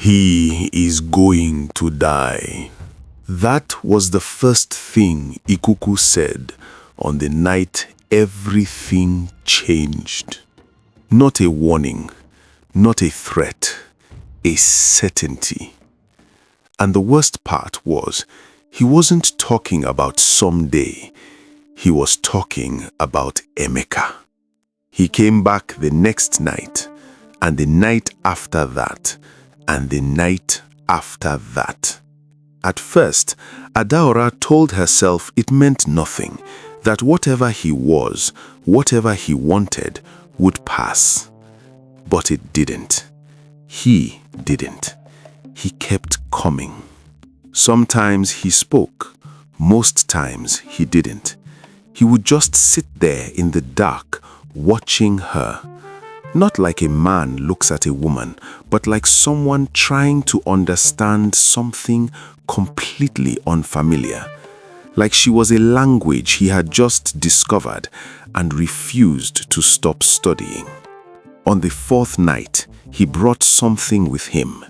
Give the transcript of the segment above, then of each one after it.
He is going to die. That was the first thing Ikuku said on the night everything changed. Not a warning, not a threat, a certainty. And the worst part was, he wasn't talking about someday. He was talking about Emeka. He came back the next night, and the night after that, and the night after that. At first, Adaora told herself it meant nothing, that whatever he was, whatever he wanted, would pass. But it didn't. He didn't. He kept coming. Sometimes he spoke, most times he didn't. He would just sit there in the dark, watching her. Not like a man looks at a woman, but like someone trying to understand something completely unfamiliar. Like she was a language he had just discovered and refused to stop studying. On the fourth night, he brought something with him,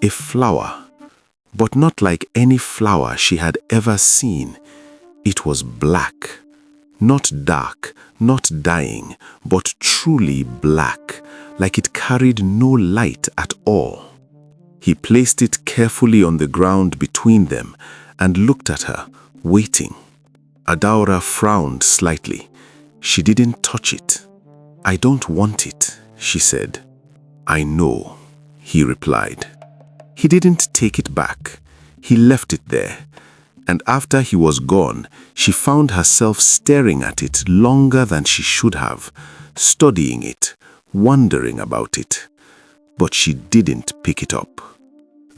a flower, but not like any flower she had ever seen. It was black. Not dark, not dying, but truly black, like it carried no light at all. He placed it carefully on the ground between them and looked at her, waiting. Adaora frowned slightly. She didn't touch it. "I don't want it," she said. "I know," he replied. He didn't take it back. He left it there. And after he was gone, she found herself staring at it longer than she should have, studying it, wondering about it. But she didn't pick it up.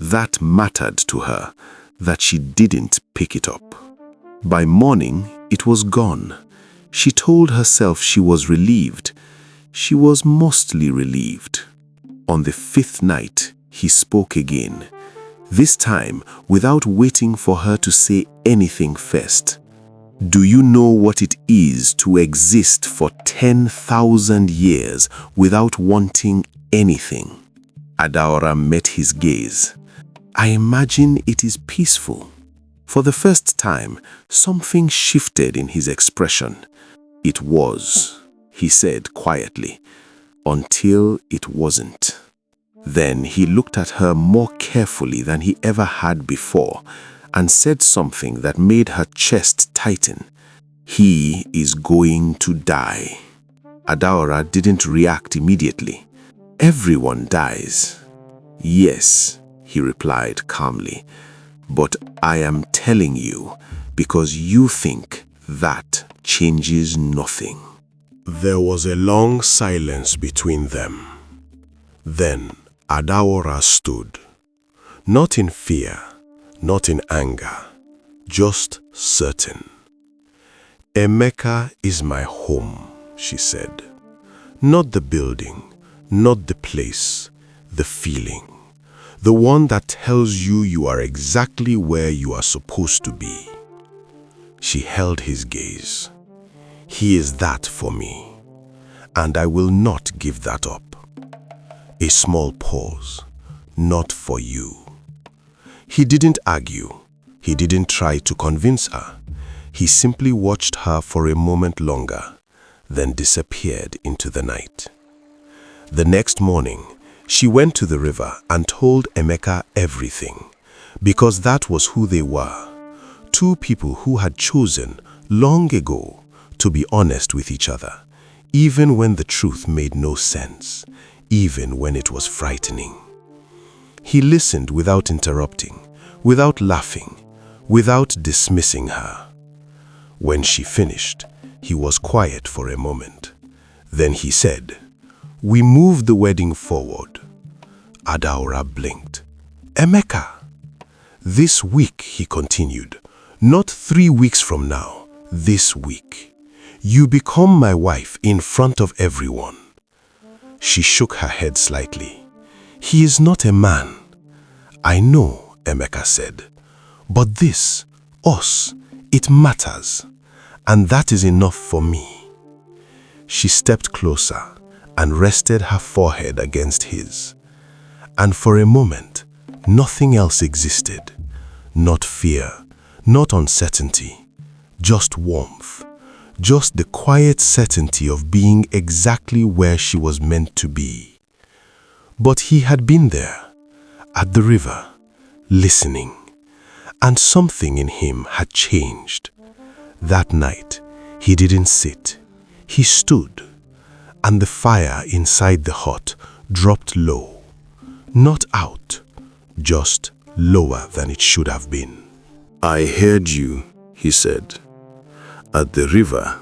That mattered to her, that she didn't pick it up. By morning, it was gone. She told herself she was relieved. She was mostly relieved. On the fifth night, he spoke again. This time, without waiting for her to say anything first. "Do you know what it is to exist for 10,000 years without wanting anything?" Adaora met his gaze. "I imagine it is peaceful." For the first time, something shifted in his expression. "It was," he said quietly, "until it wasn't." Then he looked at her more carefully than he ever had before and said something that made her chest tighten. "He is going to die." Adaora didn't react immediately. "Everyone dies." "Yes," he replied calmly, "but I am telling you because you think that changes nothing." There was a long silence between them. Then Adaora stood, not in fear, not in anger, just certain. "Emeka is my home," she said. "Not the building, not the place, the feeling. The one that tells you you are exactly where you are supposed to be." She held his gaze. "He is that for me, and I will not give that up." A small pause. "Not for you." He didn't argue. He didn't try to convince her. He simply watched her for a moment longer, then disappeared into the night. The next morning, she went to the river and told Emeka everything, because that was who they were. Two people who had chosen, long ago, to be honest with each other, even when the truth made no sense, even when it was frightening. He listened without interrupting, without laughing, without dismissing her. When she finished, he was quiet for a moment. Then he said, "We moved the wedding forward." Adaora blinked. "Emeka." "This week," he continued, "not 3 weeks from now, this week. You become my wife in front of everyone." She shook her head slightly. "He is not a man." "I know," Emeka said. "But this, us, it matters. And that is enough for me." She stepped closer and rested her forehead against his. And for a moment, Nothing else existed. Not fear, not uncertainty, just warmth. Just the quiet certainty of being exactly where she was meant to be. But he had been there, at the river, listening, and something in him had changed. That night, he didn't sit, he stood, and the fire inside the hut dropped low, not out, just lower than it should have been. "I heard you," he said. "At the river."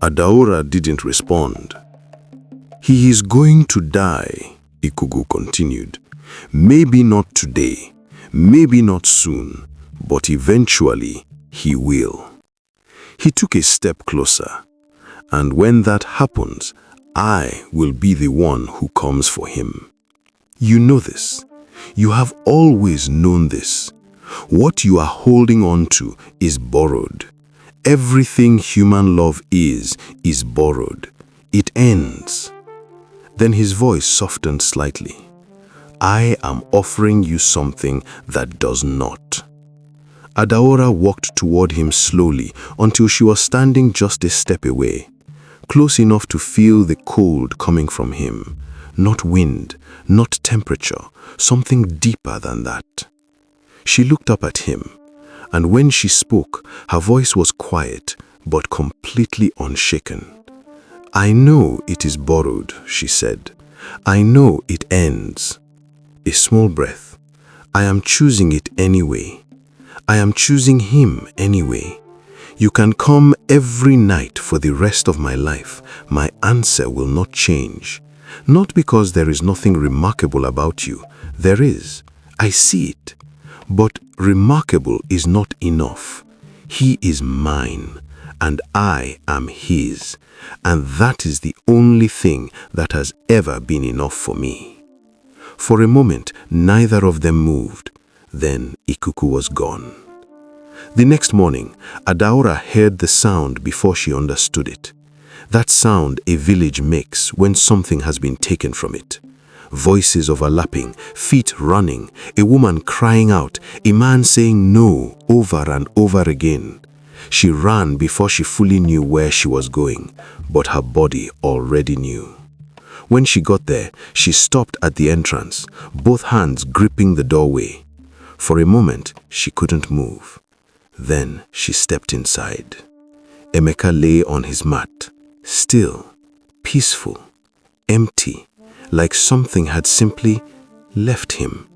Adaora didn't respond. "He is going to die," Ikuku continued. "Maybe not today, maybe not soon, but eventually he will." He took a step closer. "And when that happens, I will be the one who comes for him. You know this. You have always known this. What you are holding on to is borrowed. Everything human love is borrowed. It ends." Then his voice softened slightly. "I am offering you something that does not." Adaora walked toward him slowly until she was standing just a step away, close enough to feel the cold coming from him. Not wind, not temperature, something deeper than that. She looked up at him, and when she spoke, her voice was quiet but completely unshaken. "I know it is borrowed," she said. "I know it ends." A small breath. "I am choosing it anyway. I am choosing him anyway. You can come every night for the rest of my life. My answer will not change. Not because there is nothing remarkable about you. There is. I see it. But remarkable is not enough. He is mine, and I am his. And that is the only thing that has ever been enough for me." For a moment, neither of them moved. Then Ikuku was gone. The next morning, Adaora heard the sound before she understood it. That sound a village makes when something has been taken from it. Voices overlapping, feet running, a woman crying out, a man saying no over and over again. She ran before she fully knew where she was going, but her body already knew. When she got there, she stopped at the entrance, both hands gripping the doorway. For a moment, she couldn't move. Then she stepped inside. Emeka lay on his mat, still, peaceful, empty, like something had simply left him.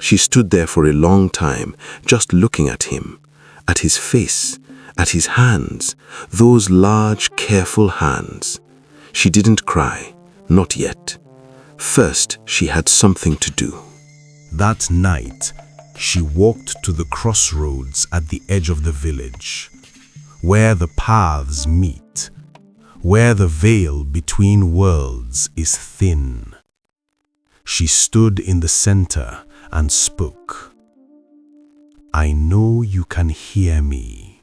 She stood there for a long time, just looking at him, at his face, at his hands, those large, careful hands. She didn't cry, not yet. First, she had something to do. That night, she walked to the crossroads at the edge of the village, where the paths meet, where the veil between worlds is thin. She stood in the center and spoke. "I know you can hear me."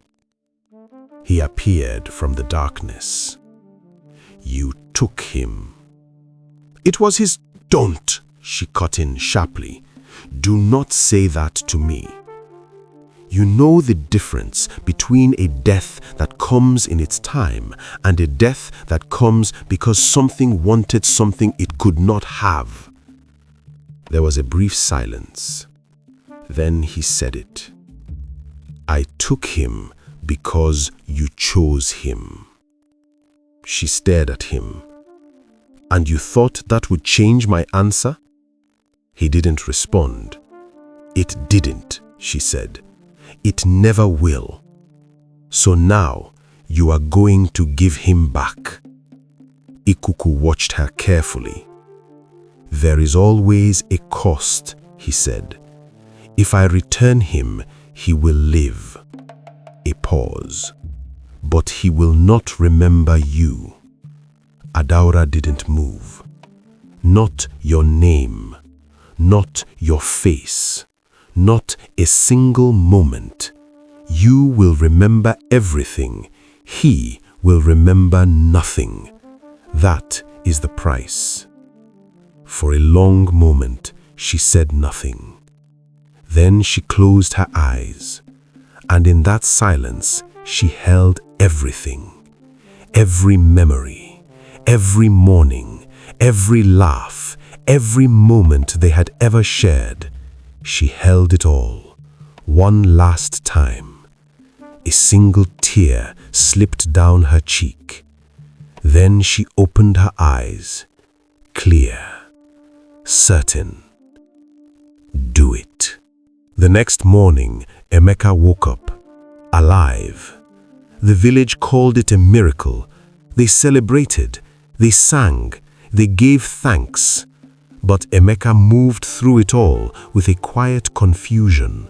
He appeared from the darkness. "You took him." It was his "Don't," she cut in sharply. "Do not say that to me. You know the difference between a death that comes in its time and a death that comes because something wanted something it could not have." There was a brief silence. Then he said it. "I took him because you chose him." She stared at him. "And you thought that would change my answer?" He didn't respond. "It didn't," she said. "It never will. So now you are going to give him back." Ikuku watched her carefully. "There is always a cost," he said. "If I return him, he will live." A pause. "But he will not remember you." Adaora didn't move. "Not your name, not your face, not a single moment. You will remember everything. He will remember nothing. That is the price." For a long moment, she said nothing. Then she closed her eyes, and in that silence she held everything. Every memory, every morning, every laugh, every moment they had ever shared. She held it all, one last time. A single tear slipped down her cheek. Then she opened her eyes, clear, certain. Do it. The next morning, Emeka woke up, alive. The village called it a miracle. They celebrated, they sang, they gave thanks. But Emeka moved through it all with a quiet confusion,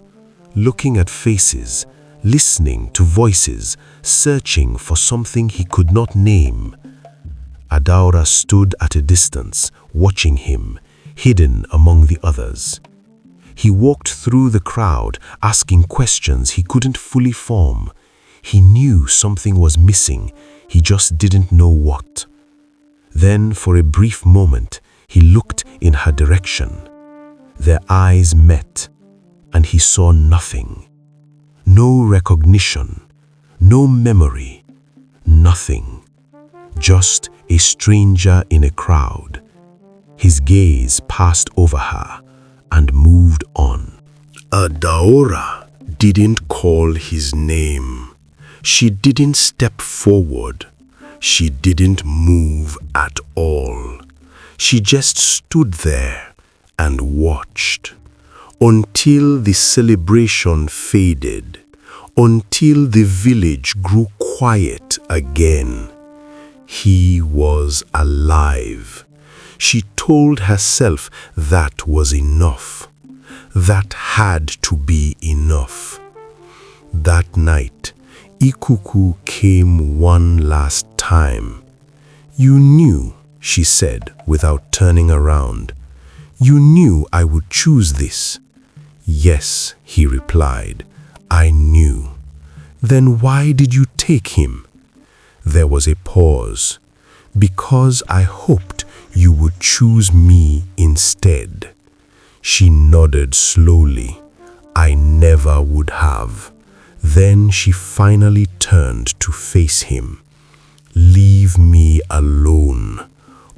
looking at faces, listening to voices, searching for something he could not name. Adaora stood at a distance, watching him, hidden among the others. He walked through the crowd, asking questions he couldn't fully form. He knew something was missing, he just didn't know what. Then, for a brief moment, he looked in her direction. Their eyes met, and he saw nothing. No recognition, no memory, nothing. Just a stranger in a crowd. His gaze passed over her and moved on. Adaora didn't call his name. She didn't step forward. She didn't move at all. She just stood there and watched until the celebration faded, until the village grew quiet again. He was alive. She told herself that was enough. That had to be enough. That night, Ikuku came one last time. You knew, she said without turning around. You knew I would choose this. Yes, he replied, I knew. Then why did you take him? There was a pause. Because I hoped you would choose me instead. She nodded slowly. I never would have. Then she finally turned to face him. Leave me alone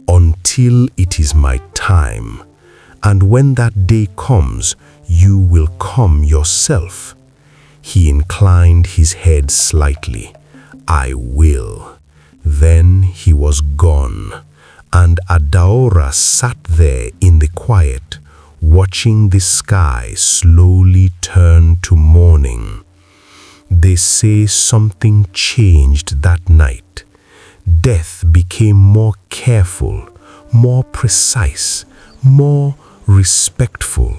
until it is my time. And when that day comes, you will come yourself. He inclined his head slightly. I will. Then he was gone, and Adaora sat there in the quiet, watching the sky slowly turn to morning. They say something changed that night. Death became more careful, more precise, more respectful.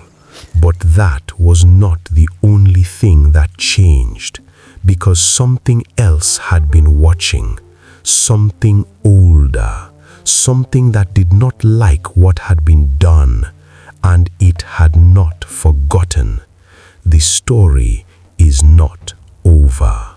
But that was not the only thing that changed, because something else had been watching, something older, something that did not like what had been done, and it had not forgotten. The story is not over.